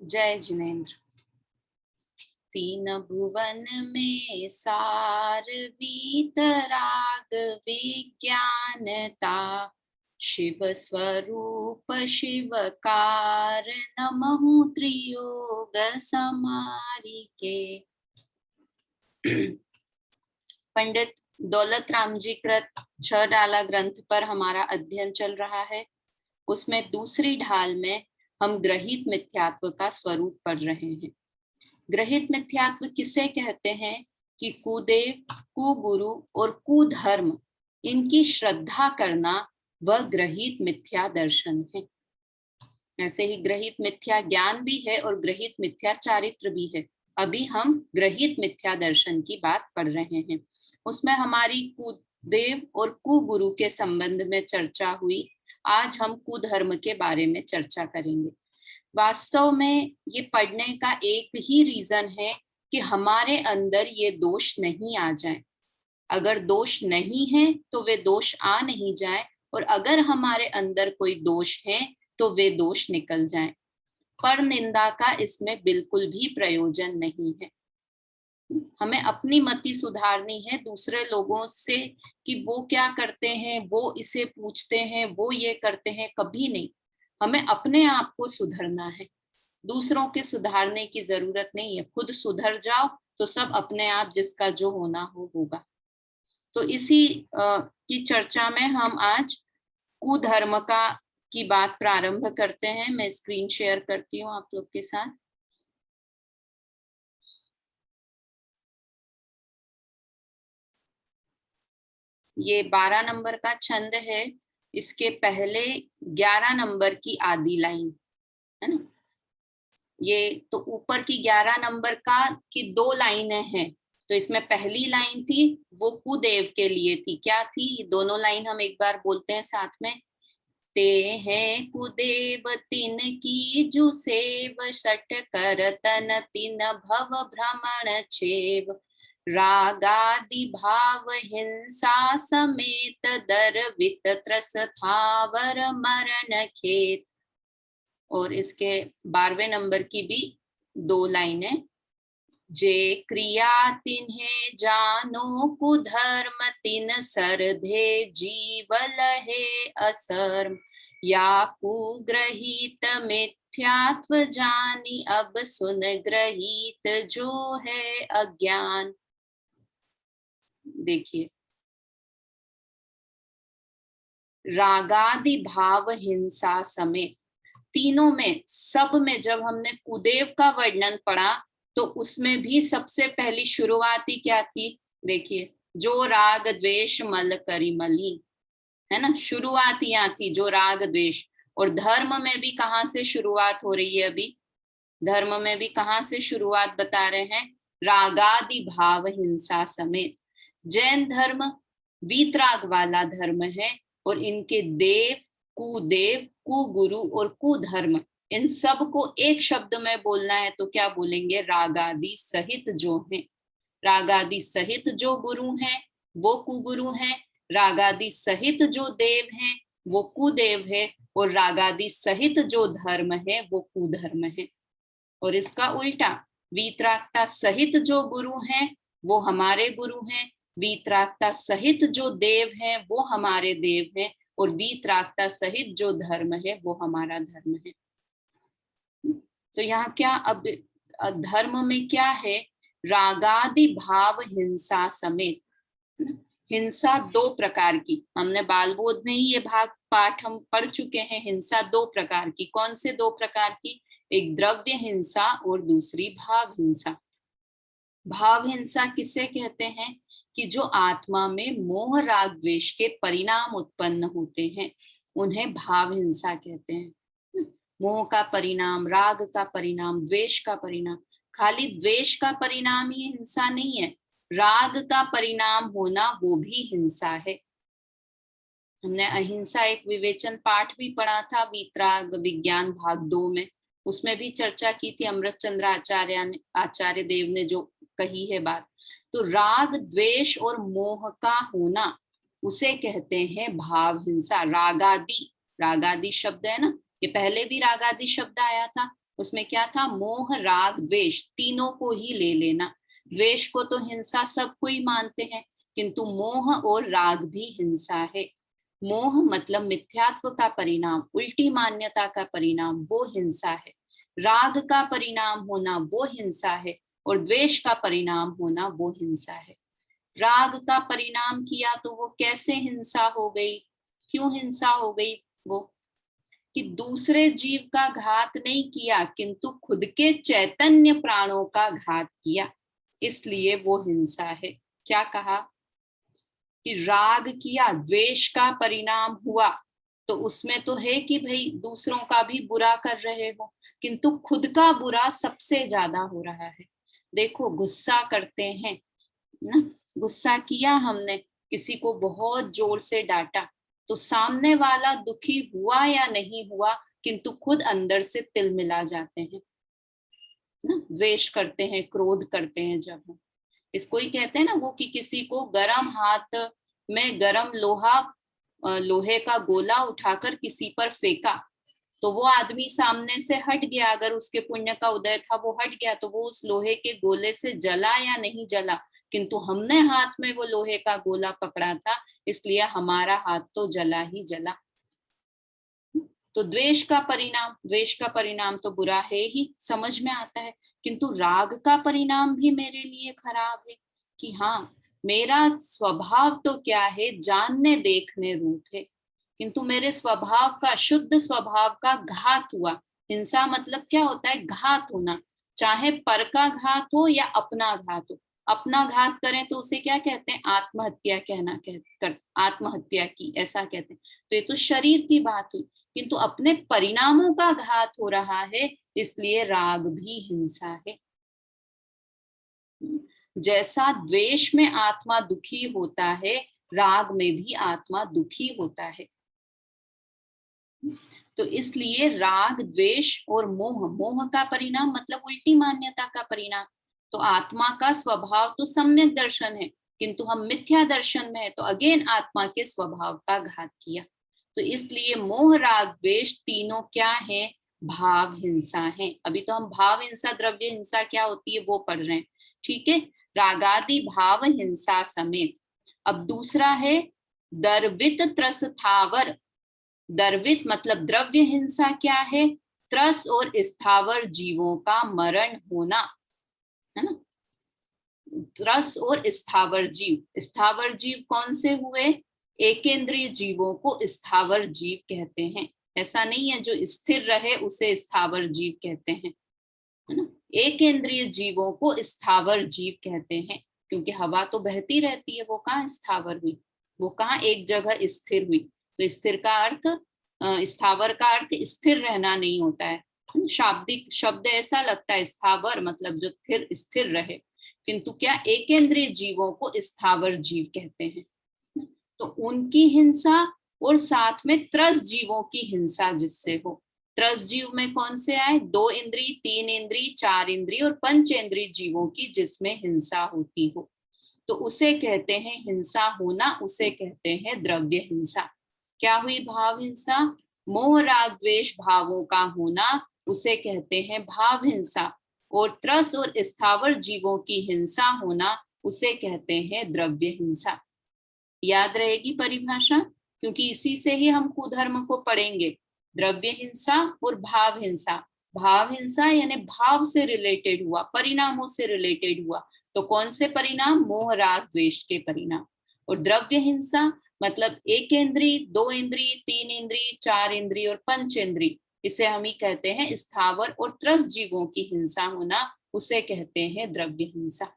जय जिनेन्द्र। तीन भुवन में सार वीतराग विज्ञानता, शिव स्वरूप शिवकार नमहु त्रियोग समारिके। पंडित दौलत राम जी कृत 6 डाला ग्रंथ पर हमारा अध्ययन चल रहा है। उसमें दूसरी ढाल में हम ग्रहित मिथ्यात्व का स्वरूप पढ़ रहे हैं। ग्रहित मिथ्यात्व किसे कहते हैं कि कुदेव, कुगुरु और कुधर्म, इनकी श्रद्धा करना वह ग्रहित मिथ्या दर्शन है। ऐसे ही ग्रहित मिथ्या ज्ञान भी है और ग्रहित मिथ्या चारित्र भी है। अभी हम ग्रहित मिथ्या दर्शन की बात पढ़ रहे हैं। उसमें हमारी कुदेव और कुगुरु के संबंध में चर्चा हुई। आज हम कुधर्म के बारे में चर्चा करेंगे। वास्तव में ये पढ़ने का एक ही रीजन है कि हमारे अंदर ये दोष नहीं आ जाए। अगर दोष नहीं है तो वे दोष आ नहीं जाए, और अगर हमारे अंदर कोई दोष है तो वे दोष निकल जाएं। पर निंदा का इसमें बिल्कुल भी प्रयोजन नहीं है। हमें अपनी मति सुधारनी है दूसरे लोगों से कि वो क्या करते हैं, वो इसे पूछते हैं, वो ये करते हैं, कभी नहीं। हमें अपने आप को सुधरना है, दूसरों के सुधारने की जरूरत नहीं है। खुद सुधर जाओ तो सब अपने आप जिसका जो होना हो होगा। तो इसी की चर्चा में हम आज कुधर्म की बात प्रारंभ करते हैं। मैं स्क्रीन शेयर करती हूँ आप लोग के साथ। ये 12 नंबर का छंद है। इसके पहले 11 नंबर की आदि लाइन है ना। ये तो ऊपर की 11 नंबर की 2 लाइनें हैं। तो इसमें पहली लाइन थी वो कुदेव के लिए थी। क्या थी? ये दोनों लाइन हम एक बार बोलते हैं साथ में। ते हैं कुदेव तिन की जु सेव, सट कर तन तिन भव भ्रमण छेव, रागादि भाव हिंसा समेत, दर वित त्रस थावर मरण खेत। और इसके 12वें नंबर की भी 2 लाइनें। जे क्रिया तिन्हे जानो कुधर्म, तिन सरधे जीवल है असर्म, या कुग्रहित मिथ्यात्व जानी, अब सुन ग्रहित जो है अज्ञान। देखिए, रागादि भाव हिंसा समेत, तीनों में, सब में जब हमने कुदेव का वर्णन पढ़ा तो उसमें भी सबसे पहली शुरुआती क्या थी? देखिए, जो राग द्वेष मल करी मली, है ना। शुरुआत यहाँ थी जो राग द्वेष। और धर्म में भी कहाँ से शुरुआत हो रही है? अभी धर्म में भी कहाँ से शुरुआत बता रहे हैं? रागादि भाव हिंसा समेत। जैन धर्म वीतराग वाला धर्म है, और इनके देव, कुदेव, कुगुरु और कुधर्म, इन सब को एक शब्द में बोलना है तो क्या बोलेंगे? रागादि सहित जो है। रागादि सहित जो गुरु हैं वो कुगुरु हैं, रागादि सहित जो देव हैं वो कुदेव है, और रागादि सहित जो धर्म है वो कुधर्म है। और इसका उल्टा, वीतरागता सहित जो गुरु हैं वो हमारे गुरु हैं, वीतरागता सहित जो देव हैं वो हमारे देव हैं, और वीतरागता सहित जो धर्म है वो हमारा धर्म है। तो यहाँ क्या, अब धर्म में क्या है? रागादि भाव हिंसा समेत। हिंसा 2 प्रकार की, हमने बाल बोध में ही ये पाठ हम पढ़ चुके हैं। हिंसा 2 प्रकार की। कौन से 2 प्रकार की? एक द्रव्य हिंसा और दूसरी भाव हिंसा। भाव हिंसा किसे कहते हैं? कि जो आत्मा में मोह राग द्वेष के परिणाम उत्पन्न होते हैं उन्हें भाव हिंसा कहते हैं। मोह का परिणाम, राग का परिणाम, द्वेष का परिणाम। खाली द्वेष का परिणाम ही हिंसा नहीं है, राग का परिणाम होना वो भी हिंसा है। हमने अहिंसा एक विवेचन पाठ भी पढ़ा था, वीतराग विज्ञान भाग 2 में। उसमें भी चर्चा की थी अमृत चंद्र आचार्य देव ने जो कही है बात। तो राग द्वेष और मोह का होना उसे कहते हैं भाव हिंसा। रागादि, रागादि शब्द है ना, ये पहले भी रागादि शब्द आया था, उसमें क्या था, मोह राग द्वेष तीनों को ही ले लेना। द्वेष को तो हिंसा सब कोई मानते हैं, किंतु मोह और राग भी हिंसा है। मोह मतलब मिथ्यात्व का परिणाम, उल्टी मान्यता का परिणाम, वो हिंसा है। राग का परिणाम होना वो हिंसा है, और द्वेष का परिणाम होना वो हिंसा है। राग का परिणाम किया तो वो कैसे हिंसा हो गई, क्यों हिंसा हो गई? वो कि दूसरे जीव का घात नहीं किया, किंतु खुद के चैतन्य प्राणों का घात किया, इसलिए वो हिंसा है। क्या कहा कि राग किया, द्वेष का परिणाम हुआ, तो उसमें तो है कि भाई दूसरों का भी बुरा कर रहे हो, किंतु खुद का बुरा सबसे ज्यादा हो रहा है। देखो गुस्सा करते हैं ना, गुस्सा किया हमने, किसी को बहुत जोर से डांटा, तो सामने वाला दुखी हुआ या नहीं हुआ, किंतु खुद अंदर से तिलमिला जाते हैं ना। द्वेष करते हैं, क्रोध करते हैं जब हम, इसको ही कहते हैं ना वो कि किसी को गरम हाथ में गरम लोहे का गोला उठाकर किसी पर फेंका, तो वो आदमी सामने से हट गया, अगर उसके पुण्य का उदय था वो हट गया, तो वो उस लोहे के गोले से जला या नहीं जला, किंतु हमने हाथ में वो लोहे का गोला पकड़ा था, इसलिए हमारा हाथ तो जला ही जला। तो द्वेष का परिणाम तो बुरा है ही, समझ में आता है, किंतु राग का परिणाम भी मेरे लिए खराब है। कि हाँ, मेरा स्वभाव तो क्या है, जानने देखने रूप है, किंतु मेरे स्वभाव का, शुद्ध स्वभाव का घात हुआ। हिंसा मतलब क्या होता है, घात होना, चाहे पर का घात हो या अपना घात हो। अपना घात करें तो उसे क्या कहते हैं, आत्महत्या आत्महत्या की, ऐसा कहते हैं। तो ये तो शरीर की बात हुई, किंतु अपने परिणामों का घात हो रहा है, इसलिए राग भी हिंसा है। जैसा द्वेष में आत्मा दुखी होता है, राग में भी आत्मा दुखी होता है। तो इसलिए राग द्वेष और मोह का परिणाम मतलब उल्टी मान्यता का परिणाम। तो आत्मा का स्वभाव तो सम्यक दर्शन है, किंतु हम मिथ्या दर्शन में है, तो अगेन आत्मा के स्वभाव का घात किया। तो इसलिए मोह राग द्वेष तीनों क्या है, भाव हिंसा है। अभी तो हम भाव हिंसा, द्रव्य हिंसा क्या होती है वो पढ़ रहे हैं, ठीक है। रागादि भाव हिंसा समेत। अब दूसरा है दर्वित त्रस्थावर। दर्वित मतलब द्रव्य हिंसा क्या है, त्रस और स्थावर जीवों का मरण होना, है ना। त्रस और स्थावर जीव कौन से हुए, एकेंद्रीय जीवों को स्थावर जीव कहते हैं। ऐसा नहीं है जो स्थिर रहे उसे स्थावर जीव कहते हैं, है ना। एकेंद्रीय जीवों को स्थावर जीव कहते हैं, क्योंकि हवा तो बहती रहती है, वो कहाँ स्थावर हुई, वो कहाँ एक जगह स्थिर हुई। तो स्थिर का अर्थ, स्थावर का अर्थ स्थिर रहना नहीं होता है। शाब्दिक शब्द ऐसा लगता है, स्थावर मतलब जो स्थिर रहे, किंतु क्या एकेंद्रीय जीवों को स्थावर जीव कहते हैं। तो उनकी हिंसा और साथ में त्रस जीवों की हिंसा जिससे हो। त्रस जीव में कौन से आए, 2 इंद्रिय, 3 इंद्रिय, 4 इंद्रिय और पंचेंद्रिय जीवों की जिसमें हिंसा होती हो, तो उसे कहते हैं हिंसा होना, उसे कहते हैं द्रव्य हिंसा। क्या हुई, भाव हिंसा। मोह राग द्वेष भावों का होना, उसे कहते हैं भाव हिंसा। और त्रस और स्थावर जीवों की हिंसा होना, उसे कहते हैं द्रव्य हिंसा। याद रहेगी परिभाषा, क्योंकि इसी से ही हम कुधर्म को पढ़ेंगे। द्रव्य हिंसा और भाव हिंसा। भाव हिंसा यानी भाव से रिलेटेड हुआ, परिणामों से रिलेटेड हुआ, तो कौन से परिणाम, मोह राग द्वेष के परिणाम। और द्रव्य हिंसा मतलब एक इंद्रिय, 2 इंद्रिय, 3 इंद्रिय, 4 इंद्रिय और पंचेंद्रिय, इसे हम ही कहते हैं स्थावर और त्रस जीवों की हिंसा होना, उसे कहते हैं द्रव्य हिंसा।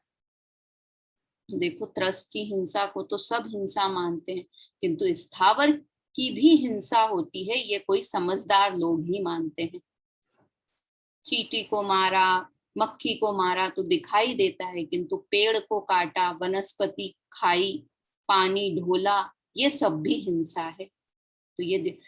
देखो त्रस की हिंसा को तो सब हिंसा मानते हैं, किंतु स्थावर की भी हिंसा होती है, ये कोई समझदार लोग ही मानते हैं। चींटी को मारा, मक्खी को मारा तो दिखाई देता है, किंतु पेड़ को काटा, वनस्पति खाई, पानी ढोला, ये सब भी हिंसा है। तो ये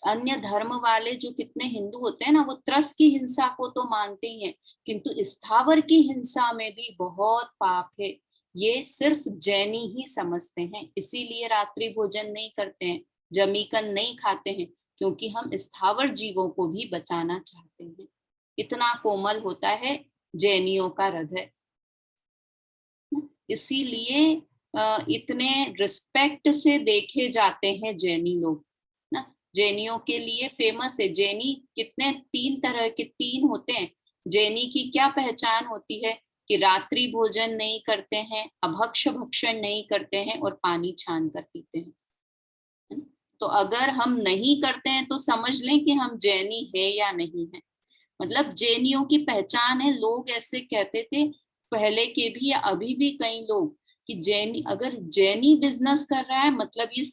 अन्य धर्म वाले जो कितने हिंदू होते हैं ना, वो त्रस की हिंसा को तो मानते ही हैं, किंतु स्थावर की हिंसा में भी बहुत पाप है, ये सिर्फ जैनी ही समझते हैं। इसीलिए रात्रि भोजन नहीं करते हैं, जमीकन नहीं खाते हैं, क्योंकि हम स्थावर जीवों को भी बचाना चाहते हैं। इतना कोमल होता है जैनियों का हृदय। इसीलिए इतने रिस्पेक्ट से देखे जाते हैं जैनी लोग ना। जैनियों के लिए फेमस है। जैनी कितने, 3 तरह के 3 होते हैं। जैनी की क्या पहचान होती है कि रात्रि भोजन नहीं करते हैं, अभक्ष्य भक्षण नहीं करते हैं और पानी छान कर पीते हैं। तो अगर हम नहीं करते हैं तो समझ लें कि हम जैनी है या नहीं है। मतलब जैनियों की पहचान है। लोग ऐसे कहते थे पहले के भी या अभी भी कई लोग कि जैनी, अगर जैनी बिजनेस कर रहा है मतलब ये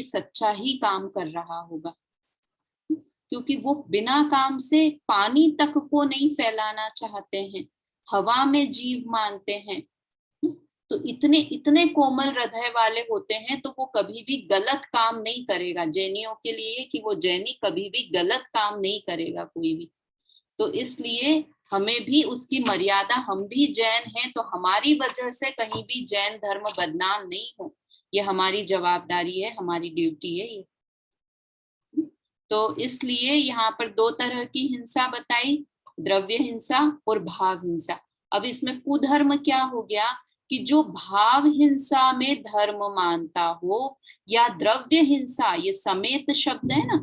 सच्चा ही काम कर रहा होगा, क्योंकि वो बिना काम से पानी तक को नहीं फैलाना चाहते हैं, हवा में जीव मानते हैं। तो इतने इतने कोमल हृदय वाले होते हैं, तो वो कभी भी गलत काम नहीं करेगा। जैनियों के लिए कि वो जैनी कभी भी गलत काम नहीं करेगा कोई भी। तो इसलिए हमें भी उसकी मर्यादा, हम भी जैन हैं तो हमारी वजह से कहीं भी जैन धर्म बदनाम नहीं हो, ये हमारी जवाबदारी है, हमारी ड्यूटी है ये। तो इसलिए यहाँ पर 2 तरह की हिंसा बताई, द्रव्य हिंसा और भाव हिंसा। अब इसमें कुधर्म क्या हो गया कि जो भाव हिंसा में धर्म मानता हो या द्रव्य हिंसा, ये समेत शब्द है ना,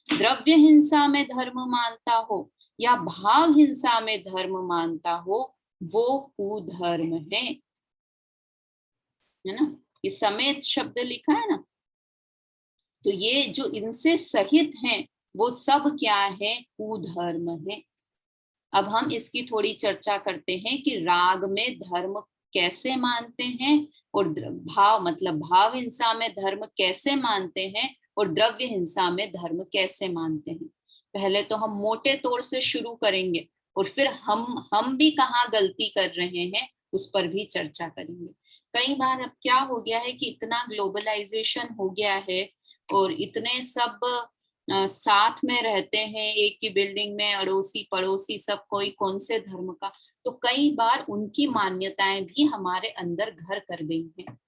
द्रव्य हिंसा में धर्म मानता हो या भाव हिंसा में धर्म मानता हो, वो कुधर्म है ना। ये समेत शब्द लिखा है ना। तो ये जो इनसे सहित हैं वो सब क्या है, कुधर्म है। अब हम इसकी थोड़ी चर्चा करते हैं कि राग में धर्म कैसे मानते हैं और भाव मतलब भाव हिंसा में धर्म कैसे मानते हैं और द्रव्य हिंसा में धर्म कैसे मानते हैं। पहले तो हम मोटे तौर से शुरू करेंगे और फिर हम भी कहाँ गलती कर रहे हैं उस पर भी चर्चा करेंगे। कई बार अब क्या हो गया है कि इतना ग्लोबलाइजेशन हो गया है और इतने सब साथ में रहते हैं एक ही बिल्डिंग में, अड़ोसी पड़ोसी सब कोई कौन से धर्म का, तो कई बार उनकी मान्यताएं भी हमारे अंदर घर कर गई हैं।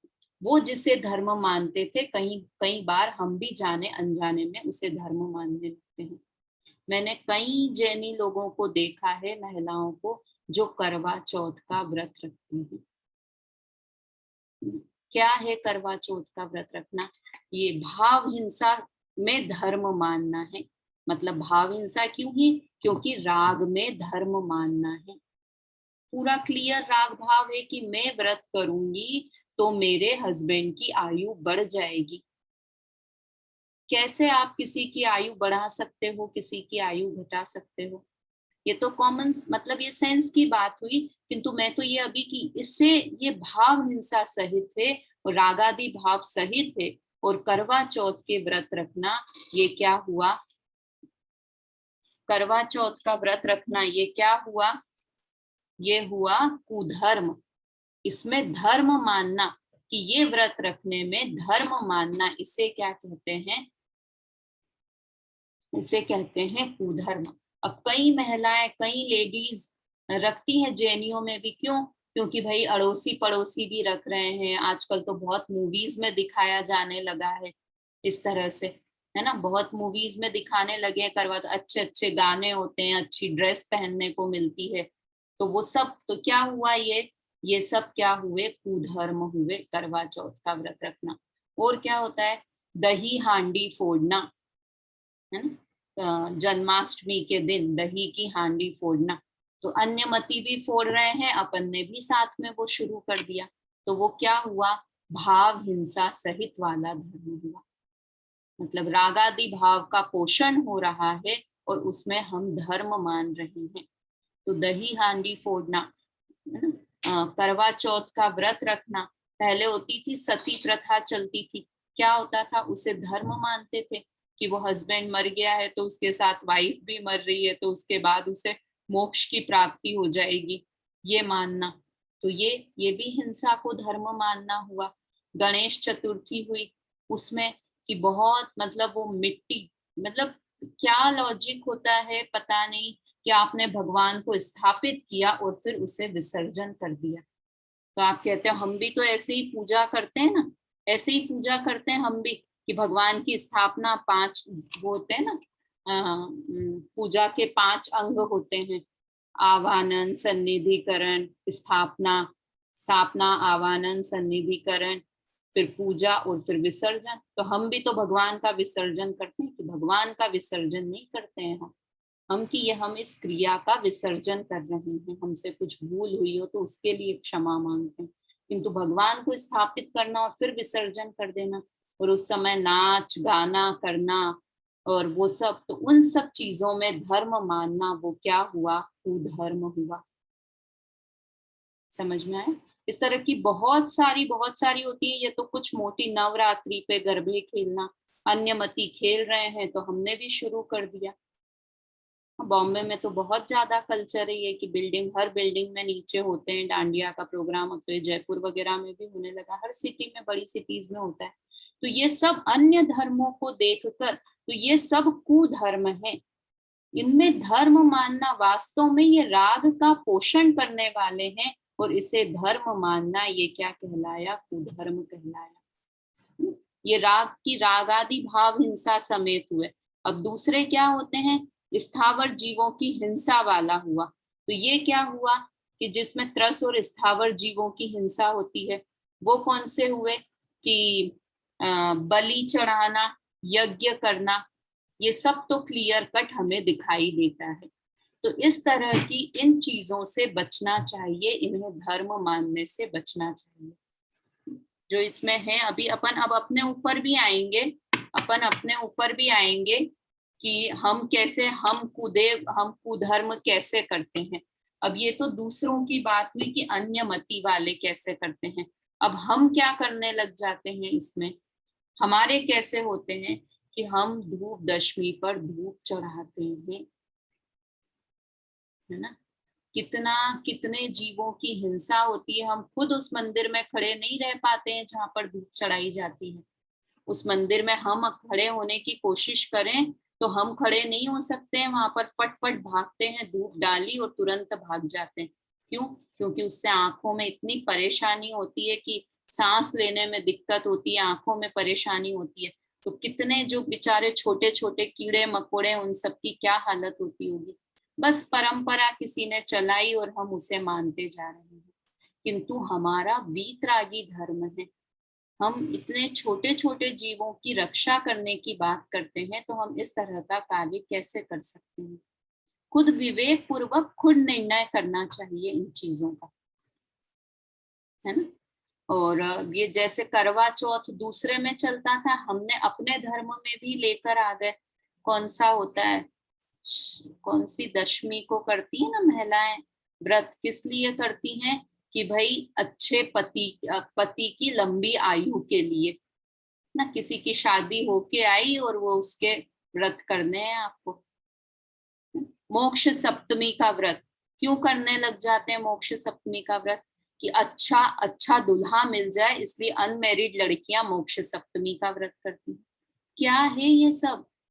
वो जिसे धर्म मानते थे कई कई बार हम भी जाने अनजाने में उसे धर्म मानने लगते हैं। मैंने कई जैनी लोगों को देखा है, महिलाओं को, जो करवा चौथ का व्रत रखती हैं। क्या है करवा चौथ का व्रत रखना? ये भाव हिंसा में धर्म मानना है। मतलब भाव हिंसा क्यों है? क्योंकि राग में धर्म मानना है। पूरा क्लियर राग भाव है कि मैं व्रत करूंगी तो मेरे हस्बैंड की आयु बढ़ जाएगी। कैसे आप किसी की आयु बढ़ा सकते हो, किसी की आयु घटा सकते हो? ये तो कॉमन मतलब ये सेंस की बात हुई, किंतु मैं तो ये अभी की इससे ये भाव हिंसा सहित है और रागादि भाव सहित है। और करवा चौथ के व्रत रखना ये क्या हुआ? करवा चौथ का व्रत रखना ये क्या हुआ? ये हुआ कुधर्म। इसमें धर्म मानना, कि ये व्रत रखने में धर्म मानना, इसे क्या कहते हैं? इसे कहते हैं कुधर्म। अब कई महिलाएं, कई लेडीज रखती हैं जैनियों में भी। क्यों? क्योंकि भाई अड़ोसी पड़ोसी भी रख रहे हैं। आजकल तो बहुत मूवीज में दिखाया जाने लगा है इस तरह से, है ना। बहुत मूवीज में दिखाने लगे हैं करवा, तो अच्छे अच्छे गाने होते हैं, अच्छी ड्रेस पहनने को मिलती है। तो वो सब तो क्या हुआ, ये सब क्या हुए? कुधर्म हुए करवा चौथ का व्रत रखना। और क्या होता है? दही हांडी फोड़ना, है ना। जन्माष्टमी के दिन दही की हांडी फोड़ना। तो अन्य मती भी फोड़ रहे हैं, अपन ने भी साथ में वो शुरू कर दिया। तो वो क्या हुआ? भाव हिंसा सहित वाला धर्म हुआ। मतलब रागादि भाव का पोषण हो रहा है और उसमें हम धर्म मान रहे हैं। तो दही हांडी फोड़ना, है ना। करवा चौथ का व्रत रखना। पहले होती थी सती प्रथा चलती थी। क्या होता था? उसे धर्म मानते थे कि वो हस्बैंड मर गया है तो उसके साथ वाइफ भी मर रही है, तो उसके बाद उसे मोक्ष की प्राप्ति हो जाएगी, ये मानना। तो ये भी हिंसा को धर्म मानना हुआ। गणेश चतुर्थी हुई, उसमें कि बहुत मतलब वो मिट्टी, मतलब क्या लॉजिक होता है पता नहीं, कि आपने भगवान को स्थापित किया और फिर उसे विसर्जन कर दिया। तो आप कहते हो हम भी तो ऐसे ही पूजा करते हैं ना, ऐसे ही पूजा करते हैं हम भी, कि भगवान की स्थापना 5 वो होते हैं ना, पूजा के 5 अंग होते हैं, आवाहन, सन्निधिकरण, स्थापना, आवाहन, सन्निधिकरण, फिर पूजा और फिर विसर्जन। तो हम भी तो भगवान का विसर्जन करते हैं कि भगवान का विसर्जन नहीं करते हैं हम कि ये हम इस क्रिया का विसर्जन कर रहे हैं, हमसे कुछ भूल हुई हो तो उसके लिए क्षमा मांगते हैं। किंतु भगवान को स्थापित करना और फिर विसर्जन कर देना और उस समय नाच गाना करना और वो सब, तो उन सब चीजों में धर्म मानना वो क्या हुआ, कुधर्म हुआ। समझ में आया? इस तरह की बहुत सारी होती है। ये तो कुछ मोटी, नवरात्रि पे गरबे खेलना, अन्यमति खेल रहे हैं तो हमने भी शुरू कर दिया। बॉम्बे में तो बहुत ज्यादा कल्चर है ये कि हर बिल्डिंग में नीचे होते हैं डांडिया का प्रोग्राम। अब तो ये जयपुर वगैरह में भी होने लगा, हर सिटी में, बड़ी सिटीज में होता है। तो ये सब अन्य धर्मों को देखकर, तो ये सब कुधर्म है। इनमें धर्म मानना, वास्तव में ये राग का पोषण करने वाले हैं और इसे धर्म मानना ये क्या कहलाया, कुधर्म कहलाया। ये राग की रागादि भाव हिंसा समेत हुए। अब दूसरे क्या होते हैं, स्थावर जीवों की हिंसा वाला हुआ। तो ये क्या हुआ कि जिसमें त्रस और स्थावर जीवों की हिंसा होती है, वो कौन से हुए कि बलि चढ़ाना, यज्ञ करना, ये सब तो क्लियर कट हमें दिखाई देता है। तो इस तरह की इन चीजों से बचना चाहिए, इन्हें धर्म मानने से बचना चाहिए। जो इसमें है अभी अपन अब अपने ऊपर भी आएंगे, कि हम कैसे, हम कुधर्म कैसे करते हैं। अब ये तो दूसरों की बात हुई कि अन्य मति वाले कैसे करते हैं। अब हम क्या करने लग जाते हैं इसमें, हमारे कैसे होते हैं कि हम धूप दशमी पर धूप चढ़ाते हैं, है ना। कितने जीवों की हिंसा होती है। हम खुद उस मंदिर में खड़े नहीं रह पाते हैं जहां पर धूप चढ़ाई जाती है। उस मंदिर में हम खड़े होने की कोशिश करें तो हम खड़े नहीं हो सकते हैं, वहां पर फटफट भागते हैं, धूप डाली और तुरंत भाग जाते हैं। क्यों? क्योंकि उससे आंखों में इतनी परेशानी होती है कि सांस लेने में दिक्कत होती है, आंखों में परेशानी होती है। तो कितने जो बेचारे छोटे छोटे कीड़े मकोड़े, उन सबकी क्या हालत होती होगी। बस परंपरा किसी ने चलाई और हम उसे मानते जा रहे हैं। किंतु हमारा वीतरागी धर्म है। हम इतने छोटे छोटे जीवों की रक्षा करने की बात करते हैं, तो हम इस तरह का कार्य कैसे कर सकते हैं। खुद विवेक पूर्वक खुद निर्णय करना चाहिए इन चीजों का, है ना। और ये जैसे करवा चौथ दूसरे में चलता था, हमने अपने धर्म में भी लेकर आ गए। कौन सा होता है, कौन सी दशमी को करती है ना महिलाएं व्रत, किस लिए करती हैं कि भाई अच्छे पति की लंबी आयु के लिए ना। किसी की शादी होके आई और वो उसके व्रत करने हैं आपको। मोक्ष सप्तमी का व्रत क्यों करने लग जाते हैं, मोक्ष सप्तमी का व्रत, कि अच्छा दूल्हा मिल जाए, इसलिए अनमैरिड लड़कियां मोक्ष सप्तमी का व्रत करती हैं। क्या है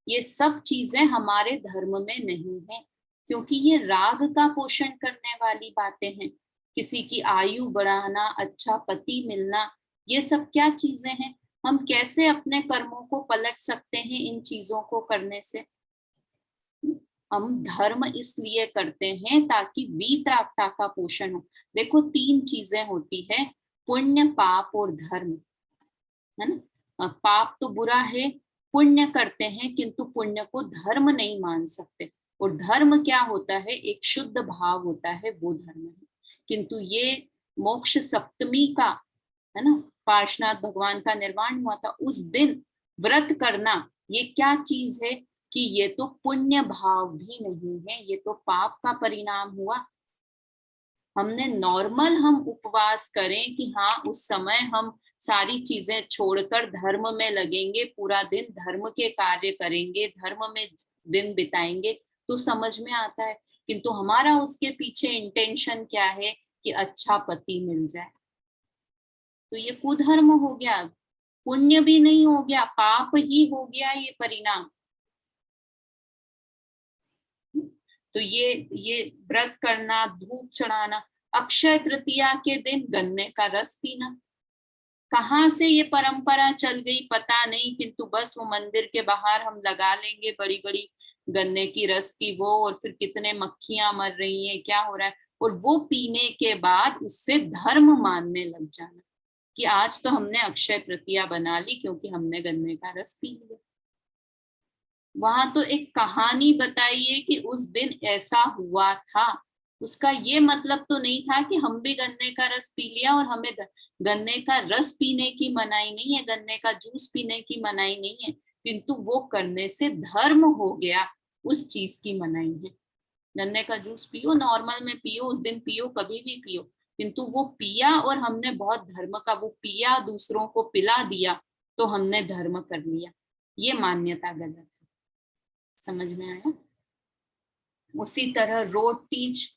ये सब चीजें हमारे धर्म में नहीं है, क्योंकि ये राग का पोषण करने वाली बातें हैं। किसी की आयु बढ़ाना, अच्छा पति मिलना, ये सब क्या चीजें हैं। हम कैसे अपने कर्मों को पलट सकते हैं इन चीजों को करने से। हम धर्म इसलिए करते हैं ताकि वीतरागता का पोषण हो। देखो 3 चीजें होती है, पुण्य, पाप और धर्म, है ना। पाप तो बुरा है, पुण्य करते हैं किंतु पुण्य को धर्म नहीं मान सकते। और धर्म क्या होता है, एक शुद्ध भाव होता है, वो धर्म है। किंतु ये मोक्ष सप्तमी का, है ना, पार्श्वनाथ भगवान का निर्वाण हुआ था उस दिन व्रत करना, ये क्या चीज है कि ये तो पुण्य भाव भी नहीं है, ये तो पाप का परिणाम हुआ। हमने नॉर्मल हम उपवास करें कि हाँ उस समय हम सारी चीजें छोड़कर धर्म में लगेंगे, पूरा दिन धर्म के कार्य करेंगे, धर्म में दिन बिताएंगे, तो समझ में आता है। किंतु हमारा उसके पीछे इंटेंशन क्या है कि अच्छा पति मिल जाए। तो ये कुधर्म हो गया, पुण्य भी नहीं हो गया, पाप ही हो गया ये परिणाम। तो ये व्रत करना, धूप चढ़ाना, अक्षय तृतीया के दिन गन्ने का रस पीना, कहाँ से ये परंपरा चल गई पता नहीं, किंतु बस वो मंदिर के बाहर हम लगा लेंगे बड़ी बड़ी गन्ने की रस की वो, और फिर कितने मक्खियां मर रही हैं, क्या हो रहा है, और वो पीने के बाद उससे धर्म मानने लग जाना कि आज तो हमने अक्षय तृतीया बना ली क्योंकि हमने गन्ने का रस पी लिया। वहां तो एक कहानी बताइए कि उस दिन ऐसा हुआ था, उसका ये मतलब तो नहीं था कि हम भी गन्ने का रस पी लिया और हमें गन्ने का रस पीने की मनाही नहीं है, गन्ने का जूस पीने की मनाही नहीं है, किंतु वो करने से धर्म हो गया, उस चीज की मनाही है। गन्ने का जूस पियो, नॉर्मल में पियो, उस दिन पियो, कभी भी पियो, किंतु वो पिया और हमने बहुत धर्म का, वो पिया दूसरों को पिला दिया तो हमने धर्म कर लिया, ये मान्यता गलत है। समझ में आया? उसी तरह रोट तीज,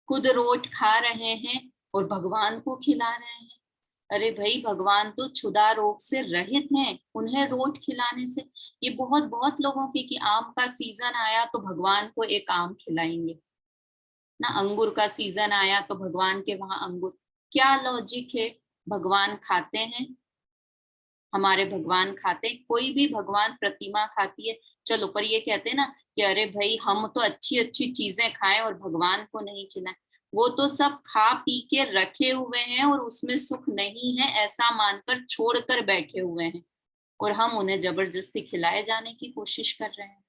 खुद रोट खा रहे हैं और भगवान को खिला रहे हैं। अरे भाई, भगवान तो क्षुधा रोग से रहित हैं, उन्हें रोट खिलाने से, ये बहुत बहुत लोगों की कि आम का सीजन आया तो भगवान को एक आम खिलाएंगे ना, अंगूर का सीजन आया तो भगवान के वहां अंगूर, क्या लॉजिक है? भगवान खाते हैं, हमारे भगवान खाते, कोई भी भगवान प्रतिमा खाती है, चलो, पर ये कहते हैं ना कि अरे भाई हम तो अच्छी अच्छी चीजें खाएं और भगवान को नहीं खिलाएं, वो तो सब खा पी के रखे हुए हैं और उसमें सुख नहीं है ऐसा मानकर छोड़कर बैठे हुए हैं, और हम उन्हें जबरदस्ती खिलाए जाने की कोशिश कर रहे हैं।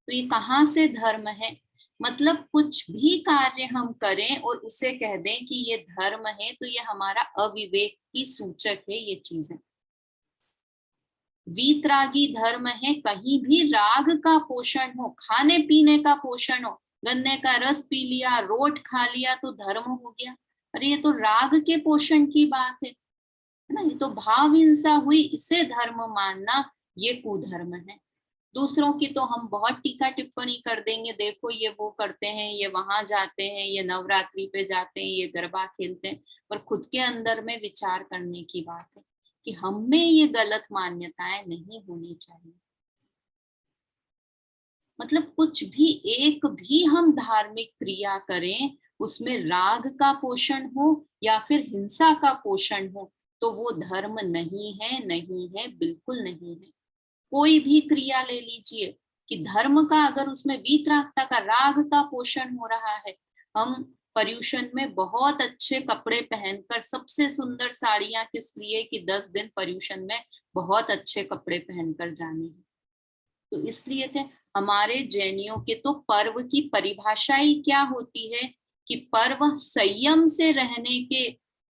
तो ये कहाँ से धर्म है? मतलब कुछ भी कार्य हम करें और उसे कह दें कि ये धर्म है, तो ये हमारा अविवेक की सूचक है ये चीजें। वीतरागी धर्म है, कहीं भी राग का पोषण हो, खाने पीने का पोषण हो, गन्ने का रस पी लिया, रोट खा लिया तो धर्म हो गया। अरे ये तो राग के पोषण की बात है ना, ये तो भाव हिंसा हुई, इसे धर्म मानना ये कुधर्म है। दूसरों की तो हम बहुत टीका टिप्पणी कर देंगे, देखो ये वो करते हैं, ये वहां जाते हैं, ये नवरात्रि पे जाते हैं, ये गरबा खेलते हैं, पर खुद के अंदर में विचार करने की बात है कि हम में ये गलत मान्यताएं नहीं होनी चाहिए। मतलब कुछ भी, एक भी हम धार्मिक क्रिया करें, उसमें राग का पोषण हो या फिर हिंसा का पोषण हो, तो वो धर्म नहीं है, नहीं है, बिल्कुल नहीं है। कोई भी क्रिया ले लीजिए कि धर्म का अगर उसमें वीतरागता का, राग का पोषण हो रहा है, हम पर्यूषण में बहुत अच्छे कपड़े पहनकर, सबसे सुंदर साड़ियां किस लिए कि 10 दिन पर्यूषण में बहुत अच्छे कपड़े पहनकर जाने हैं, तो इसलिए थे। हमारे जैनियों के तो पर्व की परिभाषा ही क्या होती है कि पर्व संयम से रहने के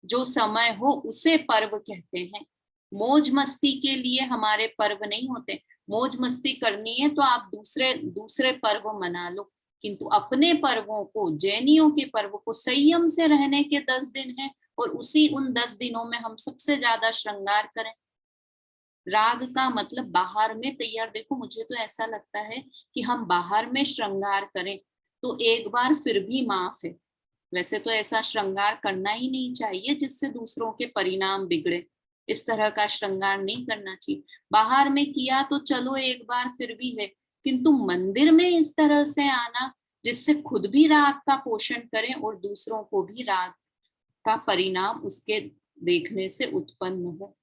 जो समय हो उसे पर्व कहते हैं। मौज मस्ती के लिए हमारे पर्व नहीं होते, मौज मस्ती करनी है तो आप दूसरे दूसरे पर्व मना लो, किंतु अपने पर्वों को, जैनियों के पर्व को संयम से रहने के 10 दिन है, और उसी उन 10 दिनों में हम सबसे ज्यादा श्रृंगार करें। राग का मतलब बाहर में तैयार, देखो मुझे तो ऐसा लगता है कि हम बाहर में श्रृंगार करें तो एक बार फिर भी माफ है, वैसे तो ऐसा श्रृंगार करना ही नहीं चाहिए जिससे दूसरों के परिणाम बिगड़े, इस तरह का श्रृंगार नहीं करना चाहिए। बाहर में किया तो चलो एक बार फिर भी है, किंतु मंदिर में इस तरह से आना जिससे खुद भी राग का पोषण करें और दूसरों को भी राग का परिणाम उसके देखने से उत्पन्न हो।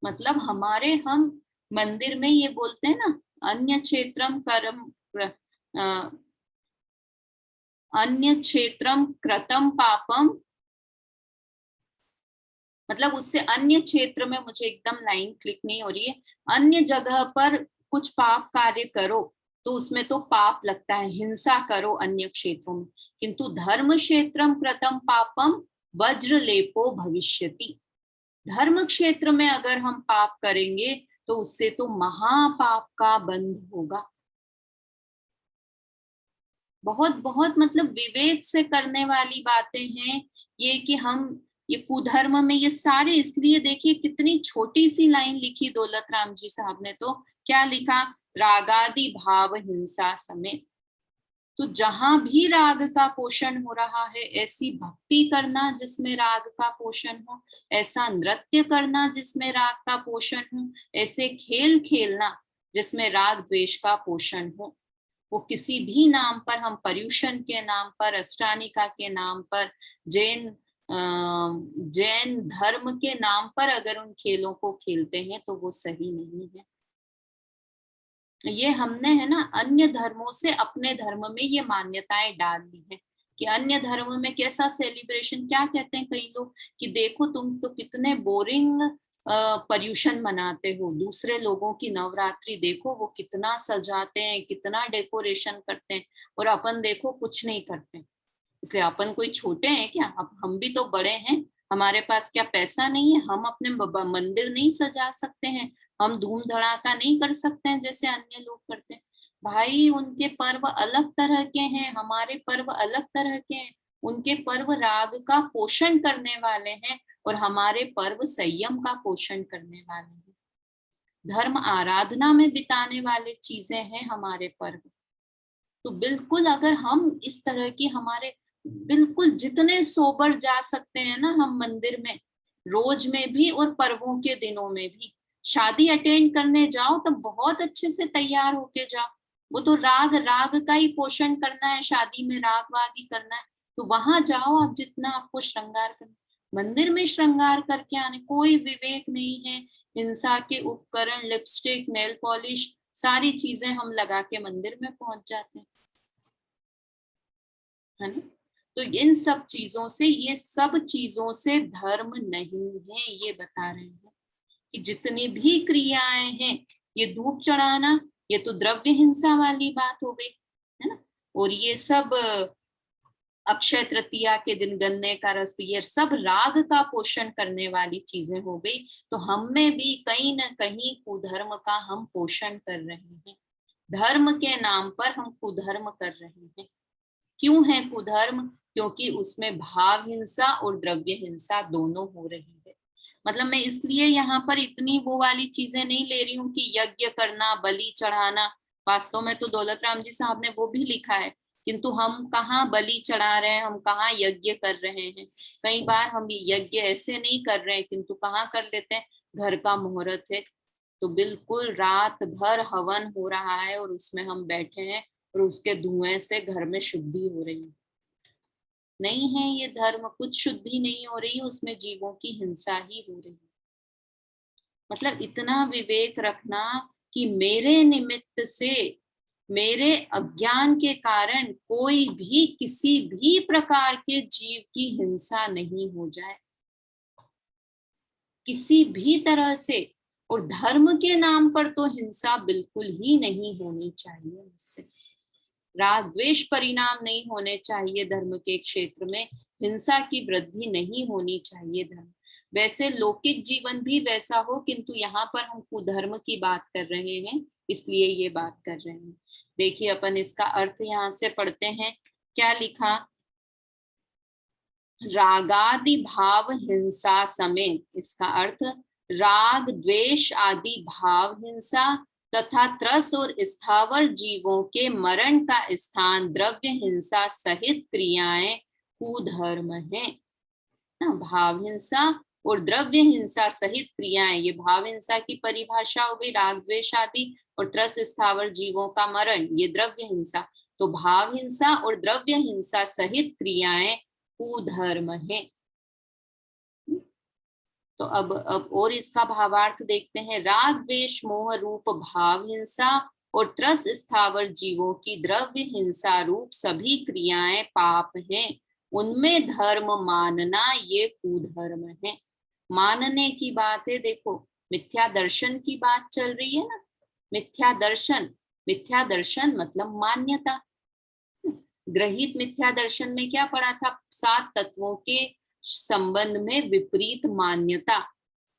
मतलब हमारे, हम मंदिर में ये बोलते हैं ना, अन्य क्षेत्रम कर्म, अ, अन्य क्षेत्रम कृतम पापम, मतलब उससे अन्य क्षेत्र में, मुझे एकदम लाइन क्लिक नहीं हो रही है, अन्य जगह पर कुछ पाप कार्य करो तो उसमें तो पाप लगता है, हिंसा करो अन्य क्षेत्रों में, किंतु धर्म क्षेत्रम कृतम पापम वज्र लेपो भविष्यति। धर्म क्षेत्र में अगर हम पाप करेंगे तो उससे तो महापाप का बंध होगा। बहुत बहुत मतलब विवेक से करने वाली बातें हैं ये, कि हम ये कुधर्म में ये सारे, इसलिए देखिए कितनी छोटी सी लाइन लिखी दौलत राम जी साहब ने, तो क्या लिखा, रागादि भाव हिंसा समेत। तो जहां भी राग का पोषण हो रहा है, ऐसी भक्ति करना जिसमें राग का पोषण हो, ऐसा नृत्य करना जिसमें राग का पोषण हो, ऐसे खेल खेलना जिसमें राग द्वेष का पोषण हो, वो किसी भी नाम पर, हम पर्यूषण के नाम पर, अष्टानिका के नाम पर, जैन जैन धर्म के नाम पर अगर उन खेलों को खेलते हैं तो वो सही नहीं है। ये हमने है ना अन्य धर्मों से अपने धर्म में ये मान्यताएं डाल दी है कि अन्य धर्म में कैसा सेलिब्रेशन, क्या कहते हैं कई लोग कि देखो तुम तो कितने बोरिंग पर्यूषण मनाते हो, दूसरे लोगों की नवरात्रि देखो वो कितना सजाते हैं, कितना डेकोरेशन करते हैं, और अपन देखो कुछ नहीं करते। इसलिए अपन कोई छोटे हैं क्या? अब हम भी तो बड़े हैं, हमारे पास क्या पैसा नहीं है? हम अपने मंदिर नहीं सजा सकते हैं? हम धूम धड़ाका नहीं कर सकते हैं जैसे अन्य लोग करते हैं? भाई उनके पर्व अलग तरह के हैं, हमारे पर्व अलग तरह के हैं। उनके पर्व राग का पोषण करने वाले हैं और हमारे पर्व संयम का पोषण करने वाले हैं। धर्म आराधना में बिताने वाले चीजें हैं हमारे पर्व। तो बिल्कुल अगर हम इस तरह की हमारे बिल्कुल जितने सोबर जा सकते हैं ना हम मंदिर में, रोज में भी और पर्वों के दिनों में भी, शादी अटेंड करने जाओ तो बहुत अच्छे से तैयार होके जाओ। वो तो राग राग का ही पोषण करना है, शादी में राग वाग ही करना है, तो वहां जाओ आप जितना आपको श्रृंगार करना। मंदिर में श्रृंगार करके आने कोई विवेक नहीं है। हिंसा के उपकरण, लिपस्टिक, नेल पॉलिश, सारी चीजें हम लगा के मंदिर में पहुंच जाते हैं, है ना। तो इन सब चीजों से, ये सब चीजों से धर्म नहीं है, ये बता रहे हैं कि जितनी भी क्रियाएं हैं, ये धूप चढ़ाना, ये तो द्रव्य हिंसा वाली बात हो गई, है ना। और ये सब अक्षय तृतीया के दिन गन्ने का रस, ये सब राग का पोषण करने वाली चीजें हो गई। तो हम में भी कहीं ना कहीं कुधर्म का हम पोषण कर रहे हैं। धर्म के नाम पर हम कुधर्म कर रहे हैं। क्यों है कुधर्म? क्योंकि उसमें भाव हिंसा और द्रव्य हिंसा दोनों हो रही है। मतलब मैं इसलिए यहाँ पर इतनी वो वाली चीजें नहीं ले रही हूँ कि यज्ञ करना, बलि चढ़ाना। वास्तव में तो दौलत राम जी साहब ने वो भी लिखा है, किंतु हम कहाँ बलि चढ़ा रहे हैं, हम कहाँ यज्ञ कर रहे हैं। कई बार हम यज्ञ ऐसे नहीं कर रहे हैं, किंतु कहाँ कर लेते हैं, घर का मुहूर्त है तो बिल्कुल रात भर हवन हो रहा है और उसमें हम बैठे हैं और उसके धुएं से घर में शुद्धि हो रही है। नहीं है ये धर्म, कुछ शुद्धि नहीं हो रही, उसमें जीवों की हिंसा ही हो रही है। मतलब इतना विवेक रखना कि मेरे निमित्त से, मेरे अज्ञान के कारण कोई भी किसी भी प्रकार के जीव की हिंसा नहीं हो जाए, किसी भी तरह से। और धर्म के नाम पर तो हिंसा बिल्कुल ही नहीं होनी चाहिए। इससे राग द्वेष परिणाम नहीं होने चाहिए, धर्म के क्षेत्र में हिंसा की वृद्धि नहीं होनी चाहिए। धर्म वैसे लौकिक जीवन भी वैसा हो, किंतु यहाँ पर हम कुधर्म की बात कर रहे हैं, इसलिए ये बात कर रहे हैं। देखिए अपन इसका अर्थ यहाँ से पढ़ते हैं, क्या लिखा। रागादि भाव हिंसा समेत, इसका अर्थ राग द्वेष आदि भाव हिंसा तथा त्रस और स्थावर जीवों के मरण का स्थान द्रव्य हिंसा सहित क्रियाएं कुधर्म है। भाव हिंसा और द्रव्य हिंसा सहित क्रियाएं, ये भाव हिंसा की परिभाषा हो गई, राग द्वेष आदि, और त्रस स्थावर जीवों का मरण, ये द्रव्य हिंसा। तो भाव हिंसा और द्रव्य हिंसा सहित क्रियाएं कुधर्म है। तो अब और इसका भावार्थ देखते हैं। राग द्वेष मोह रूप भाव हिंसा और त्रस स्थावर जीवों की द्रव्य हिंसा रूप सभी क्रियाएं पाप हैं, उनमें धर्म मानना ये कुधर्म है। मानने की बात है, देखो मिथ्या दर्शन की बात चल रही है ना। मिथ्या दर्शन, मिथ्या दर्शन मतलब मान्यता। ग्रहित मिथ्या दर्शन में क्या पढ़ा था, 7 तत्वों के संबंध में विपरीत मान्यता,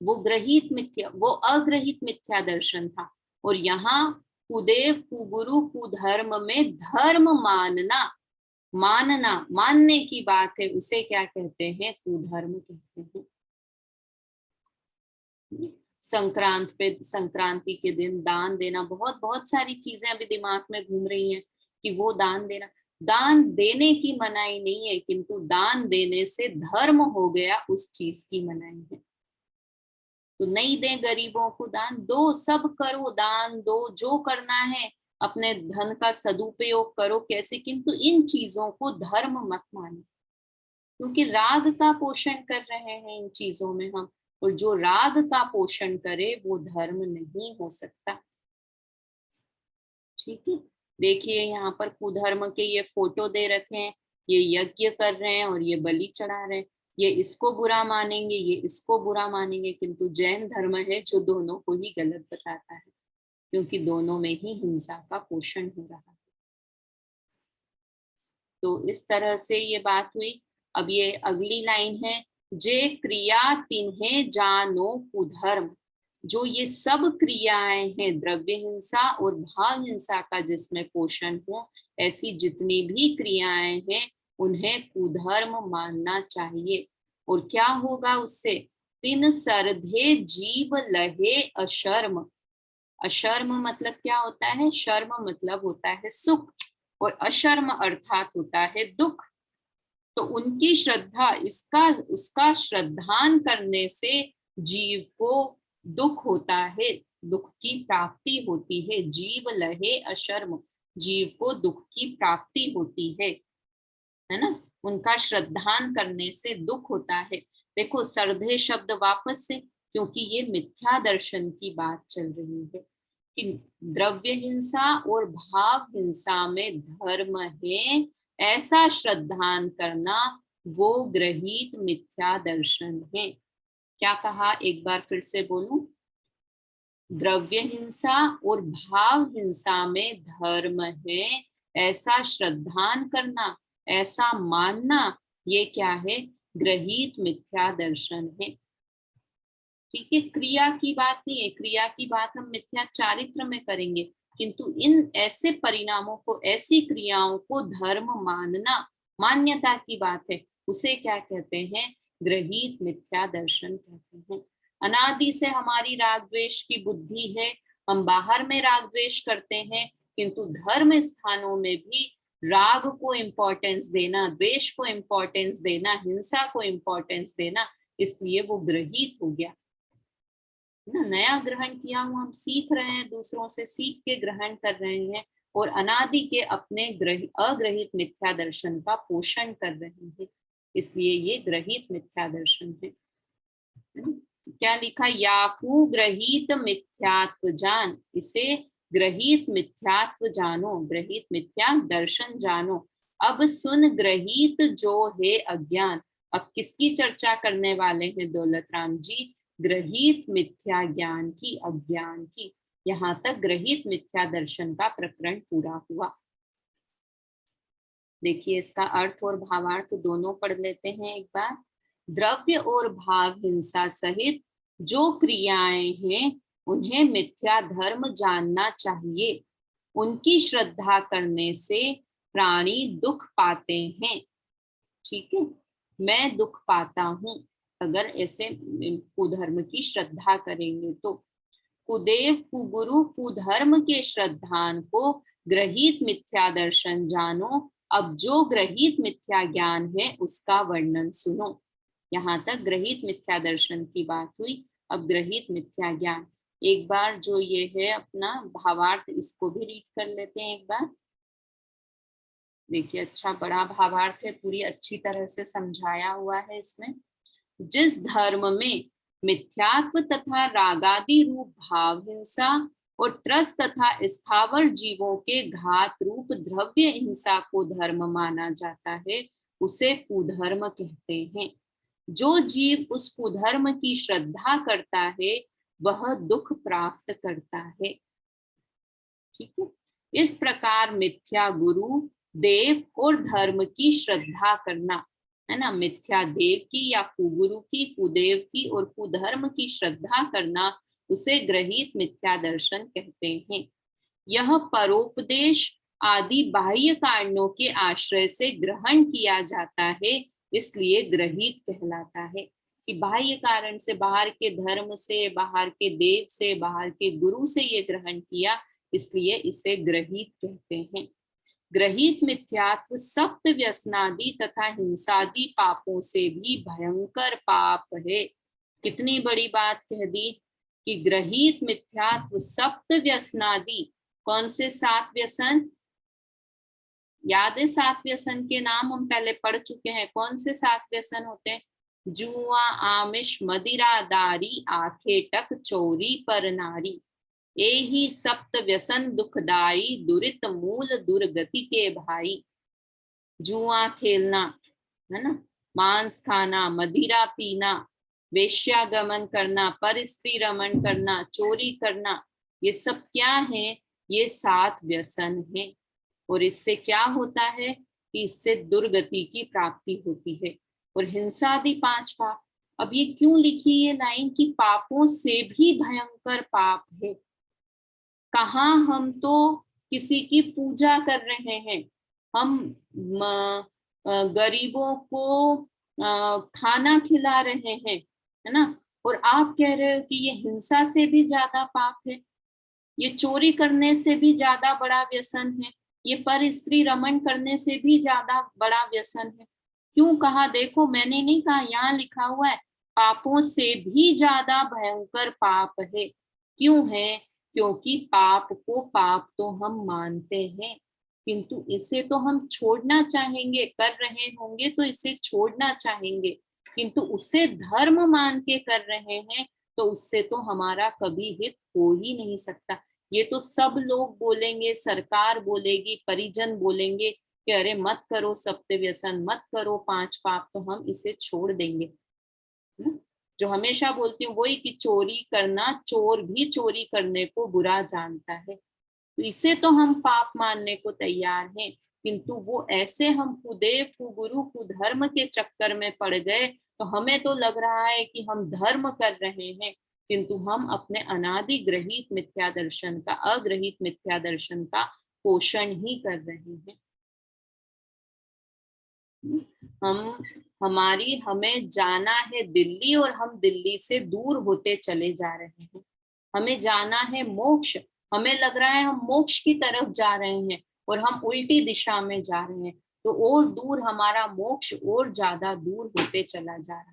वो ग्रहित मिथ्या, वो अग्रहित मिथ्या दर्शन था। और यहाँ कुदेव कुगुरु कुधर्म में धर्म मानना, मानना मानने की बात है, उसे क्या कहते हैं, कुधर्म कहते हैं। संक्रांत पे, संक्रांति के दिन दान देना, बहुत बहुत सारी चीजें अभी दिमाग में घूम रही हैं कि वो दान देना, दान देने की मनाही नहीं है, किंतु दान देने से धर्म हो गया, उस चीज की मनाही है। तो नहीं दे गरीबों को दान, दो, सब करो, दान दो, जो करना है अपने धन का सदुपयोग करो कैसे, किंतु इन चीजों को धर्म मत मानो, क्योंकि राग का पोषण कर रहे हैं इन चीजों में हम, और जो राग का पोषण करे वो धर्म नहीं हो सकता। ठीक है, देखिए यहाँ पर कुधर्म के ये फोटो दे रखे हैं, ये यज्ञ कर रहे हैं और ये बलि चढ़ा रहे हैं। ये इसको बुरा मानेंगे, ये इसको बुरा मानेंगे, किंतु जैन धर्म है जो दोनों को ही गलत बताता है, क्योंकि दोनों में ही हिंसा का पोषण हो रहा है। तो इस तरह से ये बात हुई। अब ये अगली लाइन है, जे क्रिया तिन्हे जानो कुधर्म। जो ये सब क्रियाएं हैं द्रव्य हिंसा और भाव हिंसा का जिसमें पोषण हो, ऐसी जितनी भी क्रियाएं हैं उन्हें कुधर्म मानना चाहिए। और क्या होगा उससे, तिन सरधे जीव लहे अशर्म। अशर्म मतलब क्या होता है, शर्म मतलब होता है सुख, और अशर्म अर्थात होता है दुख। तो उनकी श्रद्धा, इसका उसका श्रद्धान करने से जीव को दुख होता है, दुख की प्राप्ति होती है। जीव लहे अशर्म, जीव को दुख की प्राप्ति होती है ना। उनका श्रद्धान करने से दुख होता है। देखो सरधे शब्द वापस से, क्योंकि ये मिथ्या दर्शन की बात चल रही है कि द्रव्य हिंसा और भाव हिंसा में धर्म है, ऐसा श्रद्धान करना वो ग्रहित मिथ्या दर्शन है। क्या कहा, एक बार फिर से बोलूं, द्रव्य हिंसा और भाव हिंसा में धर्म है, ऐसा श्रद्धान करना, ऐसा मानना, ये क्या है, ग्रहित मिथ्या दर्शन है। ठीक है, क्रिया की बात नहीं है, क्रिया की बात हम मिथ्या चारित्र में करेंगे, किंतु इन ऐसे परिणामों को, ऐसी क्रियाओं को धर्म मानना, मान्यता की बात है, उसे क्या कहते हैं, ग्रहित मिथ्या दर्शन कहते हैं। अनादि से हमारी राग द्वेष की बुद्धि है, हम बाहर में राग द्वेष करते हैं, किंतु धर्म स्थानों में भी राग को इम्पोर्टेंस देना, द्वेष को इम्पोर्टेंस देना, हिंसा को इम्पोर्टेंस देना, इसलिए वो ग्रहित हो गया ना, नया ग्रहण किया हुआ हम सीख रहे हैं, दूसरों से सीख के ग्रहण कर रहे हैं, और अनादि के अपने अग्रहित मिथ्या दर्शन का पोषण कर रहे हैं, इसलिए ये ग्रहित मिथ्या दर्शन है। क्या लिखा, याकू ग्रहित मिथ्यात्व जान, इसे ग्रहित मिथ्यात्व जानो, ग्रहित मिथ्या दर्शन जानो। अब सुन ग्रहित जो है अज्ञान। अब किसकी चर्चा करने वाले हैं दौलत राम जी, ग्रहित मिथ्या ज्ञान की, अज्ञान की। यहाँ तक ग्रहित मिथ्या दर्शन का प्रकरण पूरा हुआ। देखिए इसका अर्थ और भावार्थ दोनों पढ़ लेते हैं एक बार। द्रव्य और भाव हिंसा सहित जो क्रियाएं हैं उन्हें मिथ्या धर्म जानना चाहिए। उनकी श्रद्धा करने से प्राणी दुख पाते हैं। ठीक है, मैं दुख पाता हूं अगर ऐसे कुधर्म की श्रद्धा करेंगे तो। कुदेव कुगुरु कुधर्म के श्रद्धान को ग्रहित मिथ्या दर्शन जानो। अब जो ग्रहित मिथ्या ज्ञान है उसका वर्णन सुनो। यहाँ तक ग्रहित मिथ्या दर्शन की बात हुई, अब ग्रहित मिथ्या ज्ञान। एक बार जो ये है अपना भावार्थ, इसको भी रीड कर लेते हैं एक बार। देखिए अच्छा बड़ा भावार्थ है, पूरी अच्छी तरह से समझाया हुआ है इसमें। जिस धर्म में मिथ्यात्व तथा रागादि रूप भाव हिंसा और त्रस्त तथा स्थावर जीवों के घात रूप द्रव्य हिंसा को धर्म माना जाता है, उसे कुधर्म कहते हैं। जो जीव उस कुधर्म की श्रद्धा करता है वह दुख प्राप्त करता है। ठीक है, इस प्रकार मिथ्या गुरु देव और धर्म की श्रद्धा करना, है ना, मिथ्या देव की या कुगुरु की, कुदेव की और कुधर्म की श्रद्धा करना, उसे ग्रहित मिथ्या दर्शन कहते हैं। यह परोपदेश आदि बाह्य कारणों के आश्रय से ग्रहण किया जाता है, इसलिए ग्रहित कहलाता है। कि बाह्य कारण से, बाहर के धर्म से, बाहर के देव से, बाहर के गुरु से ये ग्रहण किया, इसलिए इसे ग्रहित कहते हैं। ग्रहित मिथ्यात्व सप्त व्यसनादि तथा हिंसादि पापों से भी भयंकर पाप है। कितनी बड़ी बात कह दी कि ग्रहित मिथ्यात्व सप्त व्यसनादि, कौन से 7 व्यसन याद है? 7 व्यसन के नाम हम पहले पढ़ चुके हैं। कौन से 7 व्यसन होते हैं? जुआ, आमिष, मदिरा, दारी, आखेटक, चोरी, पर नारी। एहि सप्त व्यसन दुखदाई, दुरित मूल दुर्गति के भाई। जुआ खेलना, है ना, मांस खाना, मदिरा पीना, वेश्यागमन करना, पर स्त्री रमण करना, चोरी करना, ये सब क्या है? ये 7 व्यसन है। और इससे क्या होता है कि इससे दुर्गति की प्राप्ति होती है। और हिंसा आदि 5 पाप। अब ये क्यों लिखी ये लाइन कि पापों से भी भयंकर पाप है? कहाँ हम तो किसी की पूजा कर रहे हैं, हम गरीबों को खाना खिला रहे हैं, है ना, और आप कह रहे हो कि ये हिंसा से भी ज्यादा पाप है, ये चोरी करने से भी ज्यादा बड़ा व्यसन है, ये पर स्त्री रमण करने से भी ज्यादा बड़ा व्यसन है। क्यों कहा? देखो मैंने नहीं कहा, यहाँ लिखा हुआ है पापों से भी ज्यादा भयंकर पाप है। क्यों है? क्योंकि पाप को पाप तो हम मानते हैं, किंतु इसे तो हम छोड़ना चाहेंगे, कर रहे होंगे तो इसे छोड़ना चाहेंगे, किंतु उसे धर्म मान के कर रहे हैं तो उससे तो हमारा कभी हित हो ही नहीं सकता। ये तो सब लोग बोलेंगे, सरकार बोलेगी, परिजन बोलेंगे कि अरे मत करो सप्त व्यसन, मत करो 5 पाप, तो हम इसे छोड़ देंगे। जो हमेशा बोलती हूँ वही कि चोरी करना, चोर भी चोरी करने को बुरा जानता है, तो इसे तो हम पाप मानने को तैयार हैं, किंतु वो ऐसे हम कुदेव कुगुरु कुधर्म के चक्कर में पड़ गए, तो हमें तो लग रहा है कि हम धर्म कर रहे हैं, किंतु हम अपने अनादि ग्रहित मिथ्या दर्शन का, अग्रहित मिथ्या दर्शन का पोषण ही कर रहे हैं। हमें जाना है दिल्ली और हम दिल्ली से दूर होते चले जा रहे हैं। हमें जाना है मोक्ष, हमें लग रहा है हम मोक्ष की तरफ जा रहे हैं और हम उल्टी दिशा में जा रहे हैं, तो और दूर हमारा मोक्ष और ज्यादा दूर होते चला जा रहा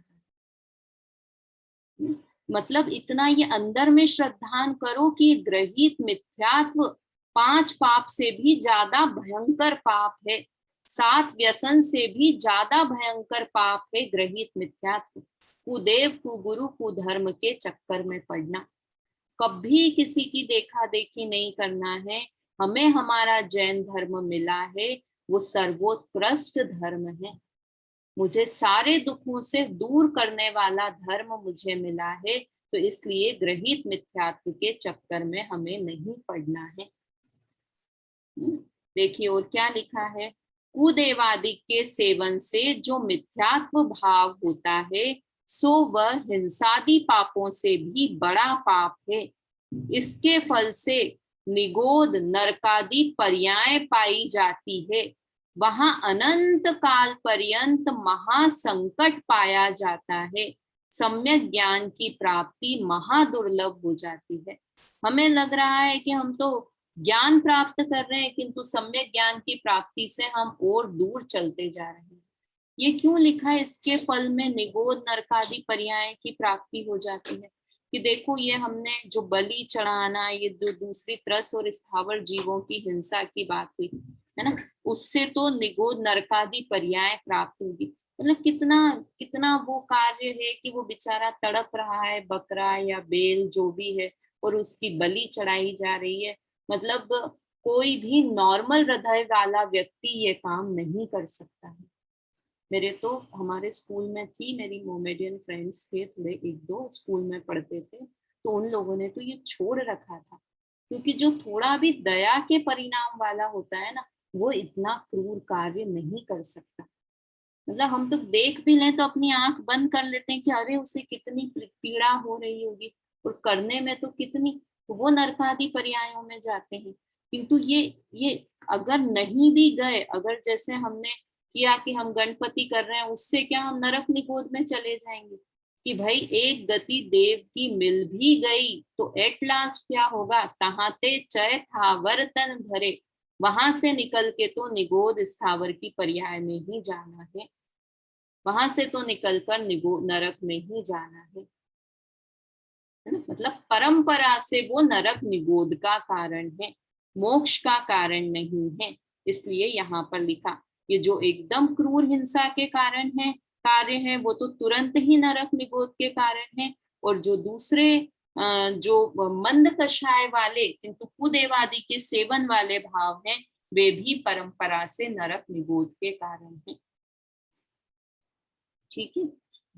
है। मतलब इतना ये अंदर में श्रद्धान करो कि ग्रहित मिथ्यात्व 5 पाप से भी ज्यादा भयंकर पाप है, 7 व्यसन से भी ज्यादा भयंकर पाप है ग्रहित मिथ्यात्व, कुदेव कुगुरु कुधर्म के चक्कर में पड़ना। कभी किसी की देखा देखी नहीं करना है। हमें हमारा जैन धर्म मिला है, वो सर्वोत्कृष्ट धर्म है। मुझे सारे दुखों से दूर करने वाला धर्म मुझे मिला है, तो इसलिए ग्रहित मिथ्यात्व के चक्कर में हमें नहीं पड़ना है। देखिए और क्या लिखा है, कुदेवादि के सेवन से जो मिथ्यात्व भाव होता है सो वह हिंसादि पापों से भी बड़ा पाप है। इसके फल से निगोद नरकादि पर्याय पाई जाती है, वहां अनंत काल पर्यंत महासंकट पाया जाता है, सम्यक ज्ञान की प्राप्ति महादुर्लभ हो जाती है। हमें लग रहा है कि हम तो ज्ञान प्राप्त कर रहे हैं, किंतु सम्यक ज्ञान की प्राप्ति से हम और दूर चलते जा रहे हैं। ये क्यों लिखा है? इसके फल में निगोद नरकादि पर्याय की प्राप्ति हो जाती है कि देखो ये हमने जो बलि चढ़ाना, ये जो दूसरी त्रस और स्थावर जीवों की हिंसा की बात हुई है ना, उससे तो निगोद नरकादि पर्याय प्राप्त होगी। मतलब कितना कितना वो कार्य है कि वो बेचारा तड़प रहा है, बकरा या बेल जो भी है, और उसकी बलि चढ़ाई जा रही है। मतलब कोई भी नॉर्मल हृदय वाला व्यक्ति ये काम नहीं कर सकता है। मेरे तो हमारे स्कूल में थी, मेरी मोमेडियन फ्रेंड्स थे, थोड़े 1-2 स्कूल में पढ़ते थे, तो उन लोगों ने तो ये छोड़ रखा था, क्योंकि जो थोड़ा भी दया के परिणाम वाला होता है ना, वो इतना क्रूर कार्य नहीं कर सकता। मतलब हम तो देख भी लें तो अपनी आंख बंद कर लेते हैं कि अरे उसे कितनी पीड़ा हो रही होगी, और करने में तो कितनी, तो वो नरकादि पर्यायों में जाते हैं। किंतु ये अगर नहीं भी गए, अगर जैसे हमने किया कि हम गणपति कर रहे हैं, उससे क्या हम नरक निगोद में चले जाएंगे? कि भाई एक गति देव की मिल भी गई तो एट लास्ट क्या होगा, तहाते चय था वर्तन धरे, वहां से निकल के तो निगोद स्थावर की पर्याय में ही जाना है, वहां से तो निकलकर नरक में ही जाना है ना? मतलब परंपरा से वो नरक निगोद का कारण है, मोक्ष का कारण नहीं है। इसलिए यहाँ पर लिखा, ये जो एकदम क्रूर हिंसा के कारण है, कार्य है, वो तो तुरंत ही नरक निगोद के कारण है, और जो दूसरे जो मंद कषाय वाले किंतु कुदेवादि के सेवन वाले भाव हैं, वे भी परंपरा से नरक निबोध के कारण हैं। ठीक है,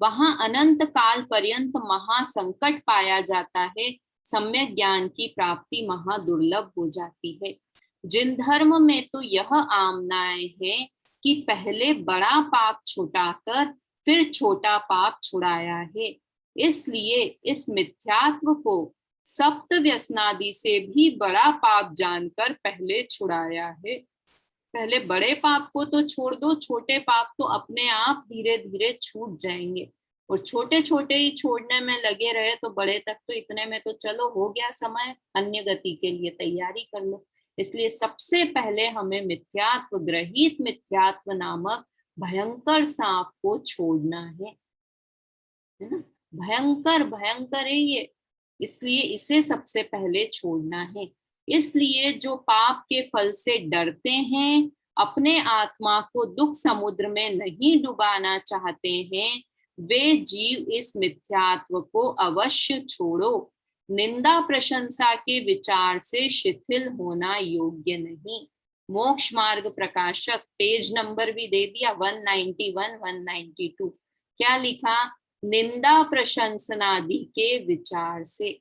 वहां अनंत काल पर्यंत महासंकट पाया जाता है, सम्यक ज्ञान की प्राप्ति महादुर्लभ हो जाती है। जिन धर्म में तो यह आमनाएं है कि पहले बड़ा पाप छुटाकर फिर छोटा पाप छुड़ाया है, इसलिए इस मिथ्यात्व को सप्त व्यसनादि से भी बड़ा पाप जानकर पहले छुड़ाया है। पहले बड़े पाप को तो छोड़ दो, छोटे पाप तो अपने आप धीरे धीरे छूट जाएंगे, और छोटे छोटे ही छोड़ने में लगे रहे तो बड़े तक तो इतने में तो चलो हो गया समय, अन्य गति के लिए तैयारी कर लो। इसलिए सबसे पहले हमें मिथ्यात्व, ग्रहित मिथ्यात्व नामक भयंकर सांप को छोड़ना है ना। भयंकर भयंकर है ये, इसलिए इसे सबसे पहले छोड़ना है। इसलिए जो पाप के फल से डरते हैं, अपने आत्मा को दुख समुद्र में नहीं डुबाना चाहते हैं, वे जीव इस मिथ्यात्व को अवश्य छोड़ो। निंदा प्रशंसा के विचार से शिथिल होना योग्य नहीं। मोक्ष मार्ग प्रकाशक, पेज नंबर भी दे दिया 191 192। क्या लिखा? निंदा प्रशंसनादि के विचार से।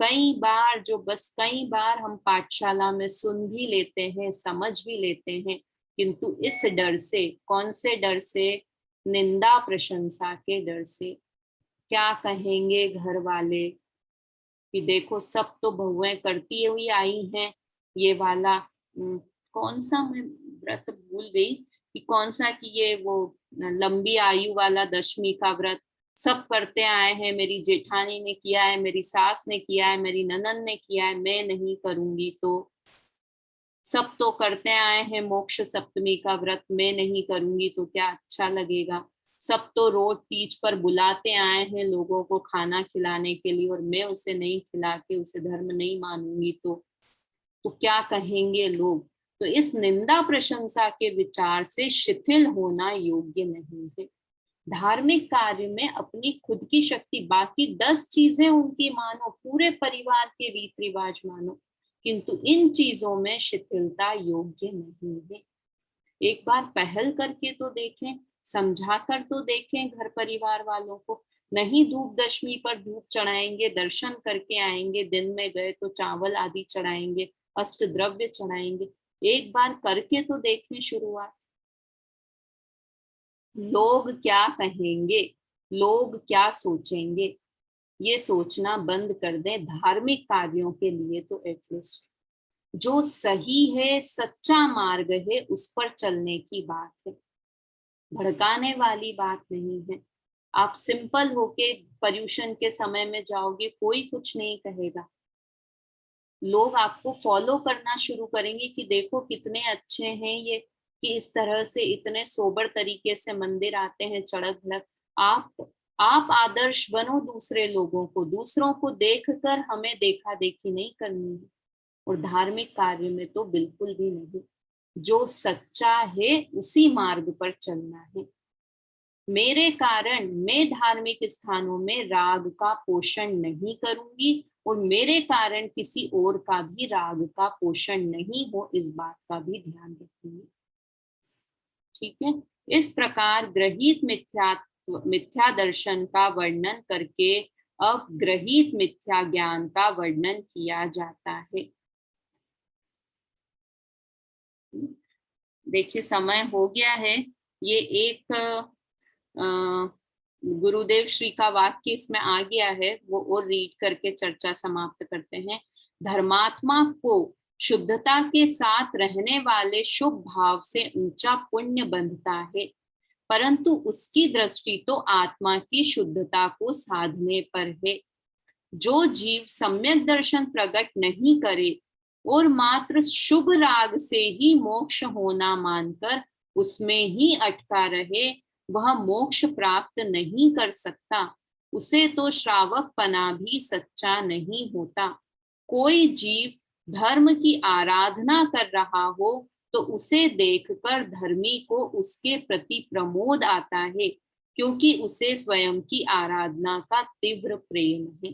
कई बार कई बार हम पाठशाला में सुन भी लेते हैं, समझ भी लेते हैं, किंतु इस डर से, कौन से डर से? निंदा प्रशंसा के डर से। क्या कहेंगे घर वाले कि देखो सब तो बहुएं करती हुई आई हैं, ये वाला कौन सा, मैं व्रत भूल गई कि कौन सा, कि ये वो लंबी आयु वाला दशमी का व्रत सब करते आए हैं, मेरी जेठानी ने किया है, मेरी सास ने किया है, मेरी ननद ने किया है, मैं नहीं करूंगी तो? सब तो करते आए हैं मोक्ष सप्तमी का व्रत, मैं नहीं करूंगी तो क्या अच्छा लगेगा? सब तो रोज तीज पर बुलाते आए हैं लोगों को खाना खिलाने के लिए, और मैं उसे नहीं खिला के उसे धर्म नहीं मानूंगी तो क्या कहेंगे लोग? तो इस निंदा प्रशंसा के विचार से शिथिल होना योग्य नहीं है। धार्मिक कार्य में अपनी खुद की शक्ति, बाकी 10 चीजें उनकी मानो, पूरे परिवार के रीत रिवाज मानो, किंतु इन चीजों में शिथिलता योग्य नहीं है। एक बार पहल करके तो देखें, समझा कर तो देखें घर परिवार वालों को। नहीं धूप दशमी पर धूप चढ़ाएंगे, दर्शन करके आएंगे, दिन में गए तो चावल आदि चढ़ाएंगे, अष्ट द्रव्य चढ़ाएंगे। एक बार करके तो देखें शुरुआत। लोग क्या कहेंगे, लोग क्या सोचेंगे, ये सोचना बंद कर दें। धार्मिक कार्यों के लिए तो एटलीस्ट जो सही है, सच्चा मार्ग है, उस पर चलने की बात है, भड़काने वाली बात नहीं है। आप सिंपल होके पर्यूषण के समय में जाओगे, कोई कुछ नहीं कहेगा। लोग आपको फॉलो करना शुरू करेंगे कि देखो कितने अच्छे हैं ये, कि इस तरह से इतने सोबर तरीके से मंदिर आते हैं, चढ़क भड़क। आप आदर्श बनो दूसरे लोगों को, दूसरों को देखकर हमें देखा देखी नहीं करनी है, और धार्मिक कार्य में तो बिल्कुल भी नहीं। जो सच्चा है उसी मार्ग पर चलना है। मेरे कारण मैं धार्मिक स्थानों में राग का पोषण नहीं करूंगी, और मेरे कारण किसी और का भी राग का पोषण नहीं हो, इस बात का भी ध्यान रखिए। ठीक है, इस प्रकार ग्रहित मिथ्या दर्शन का वर्णन करके अब ग्रहित मिथ्या ज्ञान का वर्णन किया जाता है। देखिए समय हो गया है। ये एक गुरुदेव श्री का वाक्य इसमें आ गया है, वो और रीड करके चर्चा समाप्त करते हैं। धर्मात्मा को शुद्धता के साथ रहने वाले शुभ भाव से ऊंचा पुण्य बंधता है, परंतु उसकी दृष्टि तो आत्मा की शुद्धता को साधने पर है। जो जीव सम्यक दर्शन प्रकट नहीं करे और मात्र शुभ राग से ही मोक्ष होना मानकर उसमें ही अटका रहे, वह मोक्ष प्राप्त नहीं कर सकता। उसे तो श्रावक पना भी सच्चा नहीं होता। कोई जीव धर्म की आराधना कर रहा हो तो उसे देखकर धर्मी को उसके प्रति प्रमोद आता है, क्योंकि उसे स्वयं की आराधना का तीव्र प्रेम है।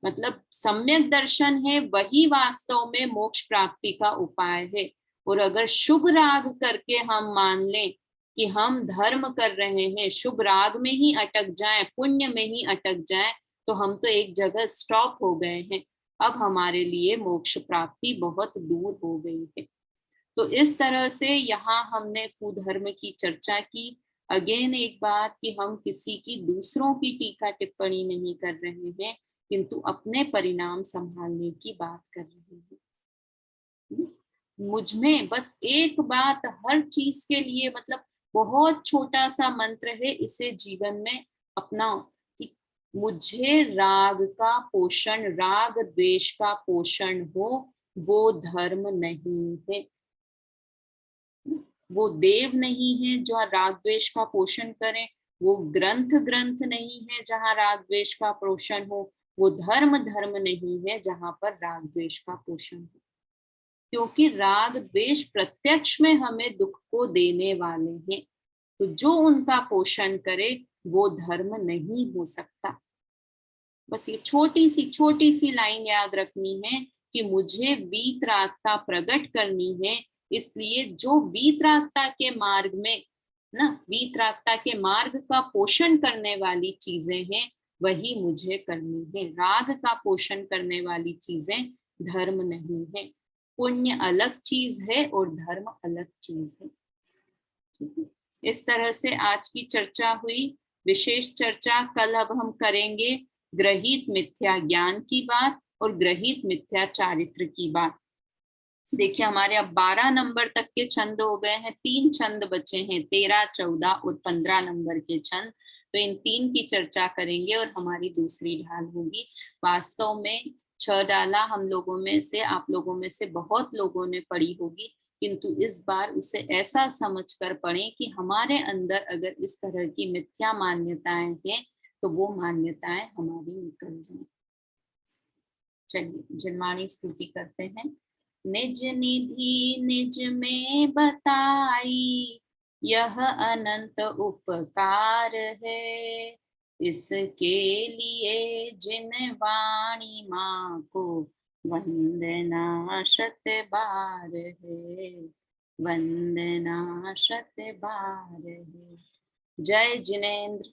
मतलब सम्यक दर्शन है वही वास्तव में मोक्ष प्राप्ति का उपाय है। और अगर शुभ राग करके हम मान लें कि हम धर्म कर रहे हैं, शुभ राग में ही अटक जाएं, पुण्य में ही अटक जाएं, तो हम तो एक जगह स्टॉप हो गए हैं। अब हमारे लिए मोक्ष प्राप्ति बहुत दूर हो गई है। तो इस तरह से यहाँ हमने कुधर्म की चर्चा की। अगेन एक बात कि हम किसी की दूसरों की टीका टिप्पणी नहीं कर रहे हैं, किंतु अपने परिणाम संभालने की बात कर रहे हैं। मुझ में बस एक बात हर चीज के लिए, मतलब बहुत छोटा सा मंत्र है, इसे जीवन में अपनाओ कि मुझे राग का पोषण, राग द्वेष का पोषण हो, वो धर्म नहीं है। वो देव नहीं है जो राग द्वेष का पोषण करें, वो ग्रंथ नहीं है जहाँ राग द्वेष का पोषण हो, वो धर्म नहीं है जहाँ पर राग द्वेष का पोषण हो। क्योंकि राग द्वेष प्रत्यक्ष में हमें दुख को देने वाले हैं, तो जो उनका पोषण करे वो धर्म नहीं हो सकता। बस ये छोटी सी लाइन याद रखनी है कि मुझे वीतरागता प्रकट करनी है, इसलिए जो वीतरागता के मार्ग में ना, वीतरागता के मार्ग का पोषण करने वाली चीजें हैं, वही मुझे करनी है। राग का पोषण करने वाली चीजें धर्म नहीं है। पुण्य अलग चीज है और धर्म अलग चीज है। ठीक है, इस तरह से आज की चर्चा हुई। विशेष चर्चा कल अब हम करेंगे ग्रहित मिथ्या ज्ञान की बात और ग्रहित मिथ्या चारित्र की बात। देखिए हमारे अब 12 नंबर तक के छंद हो गए हैं, 3 छंद बचे हैं, 13, 14 और 15 नंबर के छंद। तो इन 3 की चर्चा करेंगे और हमारी दूसरी ढाल होगी। वास्तव में 6 डाला हम लोगों में से, आप लोगों में से बहुत लोगों ने पढ़ी होगी, किंतु इस बार उसे ऐसा समझकर पढ़ें कि हमारे अंदर अगर इस तरह की मिथ्या मान्यताएं हैं तो वो मान्यताएं हमारी निकल जाएं। चलिए जिनवाणी स्तुति करते हैं। निज निधि निज में बताई, यह अनंत उपकार है। इसके लिए जिन वाणी माँ को वंदना शत बार है, वंदना शत बार है। जय जिनेन्द्र।